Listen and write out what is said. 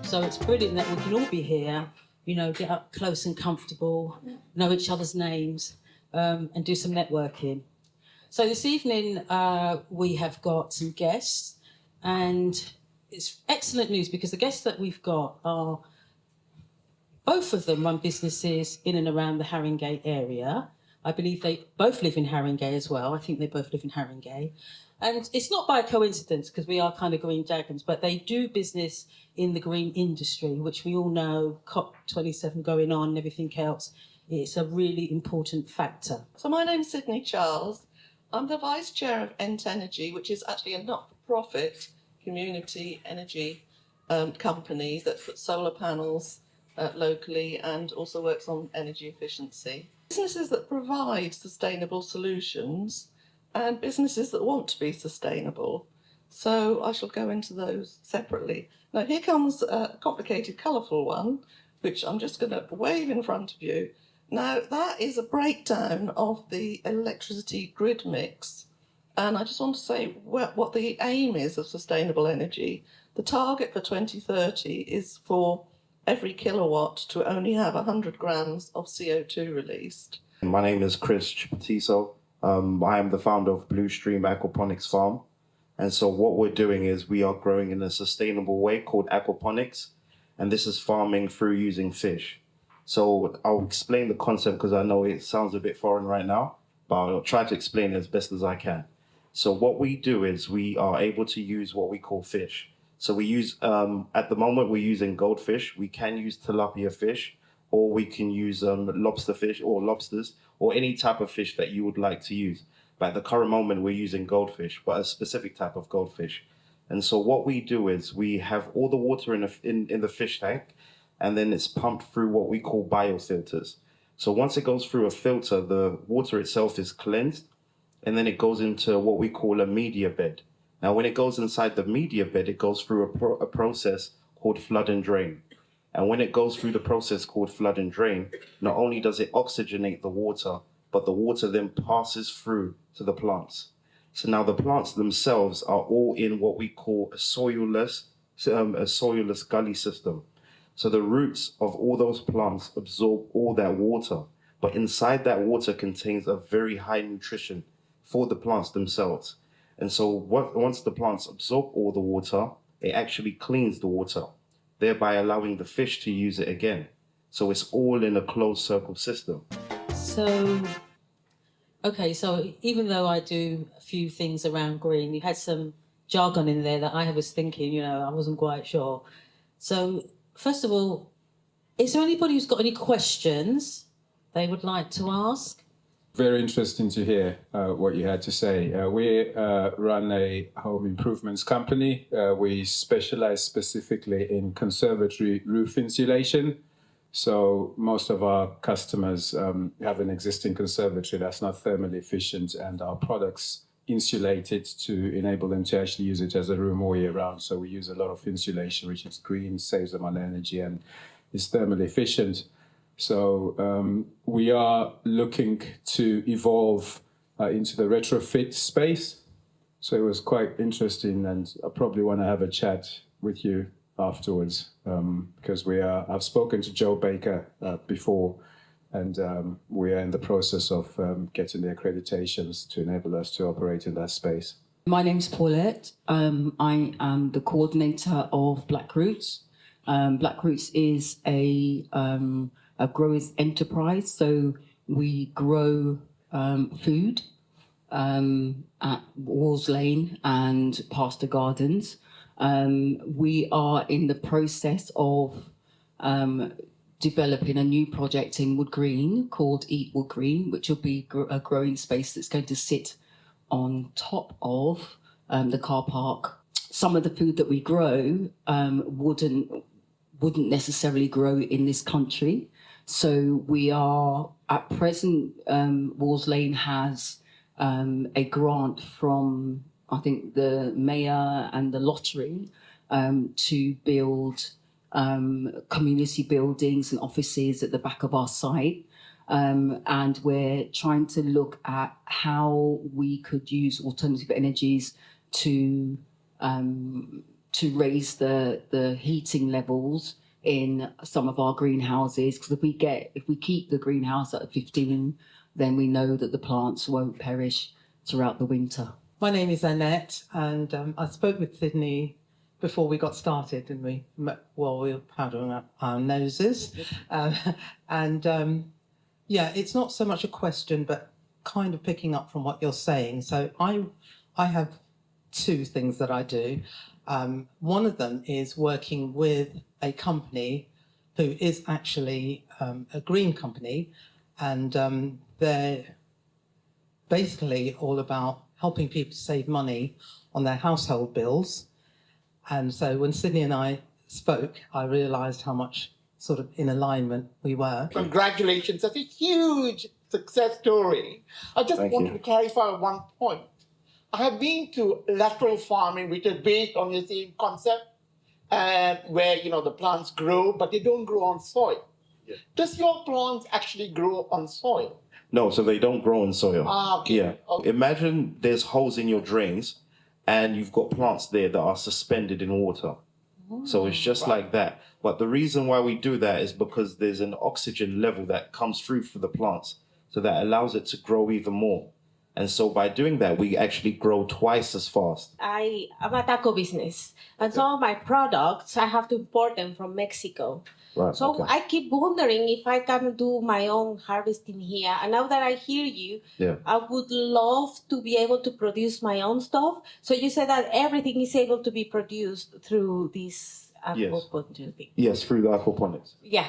So it's brilliant that we can all be here, get up close and comfortable, know each other's names, and do some networking. So this evening we have got some guests, and it's excellent news because the guests that we've got are, both of them run businesses in and around the Haringey area. I believe they both live in Haringey as well. I think they both live in Haringey. And it's not by coincidence because we are kind of green dragons, but they do business in the green industry, which we all know, COP27 going on and everything else. It's a really important factor. So my name's Sydney Charles. I'm the Vice Chair of Ent Energy, which is actually a not-for-profit community energy company that puts solar panels locally and also works on energy efficiency. Businesses that provide sustainable solutions and businesses that want to be sustainable. So I shall go into those separately. Now here comes a complicated, colourful one, which I'm just going to wave in front of you. Now that is a breakdown of the electricity grid mix. And I just want to say what the aim is of sustainable energy. The target for 2030 is for every kilowatt to only have 100 grams of CO2 released. My name is Chris Chipatiso. I am the founder of Blue Stream Aquaponics Farm. And so what we're doing is we are growing in a sustainable way called aquaponics. And this is farming through using fish. So I'll explain the concept because I know it sounds a bit foreign right now, but I'll try to explain it as best as I can. So what we do is we are able to use what we call fish. So we use, at the moment, we're using goldfish. We can use tilapia fish, or we can use lobster fish or lobsters, or any type of fish that you would like to use. But at the current moment, we're using goldfish, but a specific type of goldfish. And so what we do is we have all the water in the fish tank, and then it's pumped through what we call biofilters. So once it goes through a filter, the water itself is cleansed, and then it goes into what we call a media bed. Now, when it goes inside the media bed, it goes through a process called flood and drain. And when it goes through the process called flood and drain, not only does it oxygenate the water, but the water then passes through to the plants. So now the plants themselves are all in what we call a soilless gully system. So the roots of all those plants absorb all that water, but inside that water contains a very high nutrition for the plants themselves. And so once the plants absorb all the water, it actually cleans the water, thereby allowing the fish to use it again. So it's all in a closed circle system. So even though I do a few things around green, you had some jargon in there that I was thinking, I wasn't quite sure. So first of all, is there anybody who's got any questions they would like to ask? Very interesting to hear what you had to say. We run a home improvements company. We specialize specifically in conservatory roof insulation. So most of our customers have an existing conservatory that's not thermally efficient, and our products insulate it to enable them to actually use it as a room all year round. So we use a lot of insulation, which is green, saves them on energy, and is thermally efficient. So we are looking to evolve into the retrofit space. So it was quite interesting, and I probably want to have a chat with you afterwards because I've spoken to Joe Baker before, and we are in the process of getting the accreditations to enable us to operate in that space. My name's Paulette. I am the coordinator of Black Roots. Black Roots is a growers enterprise, so we grow food at Walls Lane and Pastor Gardens. We are in the process of developing a new project in Wood Green called Eat Wood Green, which will be a growing space that's going to sit on top of the car park. Some of the food that we grow wouldn't necessarily grow in this country. So we are, at present, Walls Lane has a grant from, I think, the mayor and the lottery to build community buildings and offices at the back of our site. And we're trying to look at how we could use alternative energies to to raise the heating levels in some of our greenhouses, because if we keep the greenhouse at 15, then we know that the plants won't perish throughout the winter. My name is Annette, and I spoke with Sydney before we got started, didn't we? Well, we were powdering up our noses. Yeah, it's not so much a question, but kind of picking up from what you're saying. So I have two things that I do. One of them is working with a company who is actually a green company, and they're basically all about helping people save money on their household bills. And so when Sydney and I spoke, I realised how much sort of in alignment we were. Congratulations, that's a huge success story. I just wanted to clarify one point. I have been to lateral farming, which is based on the same concept, and where the plants grow, but they don't grow on soil. Yeah. Does your plants actually grow on soil? No, so they don't grow in soil. Okay. Yeah. Okay. Imagine there's holes in your drains and you've got plants there that are suspended in water. So it's just like that. But the reason why we do that is because there's an oxygen level that comes through for the plants. So that allows it to grow even more. And so by doing that, we actually grow twice as fast. I'm a taco business, and some of my products, I have to import them from Mexico. Right. So I keep wondering if I can do my own harvesting here. And now that I hear you, I would love to be able to produce my own stuff. So you said that everything is able to be produced through this aquaponics. Yes, through the aquaponics. Yeah.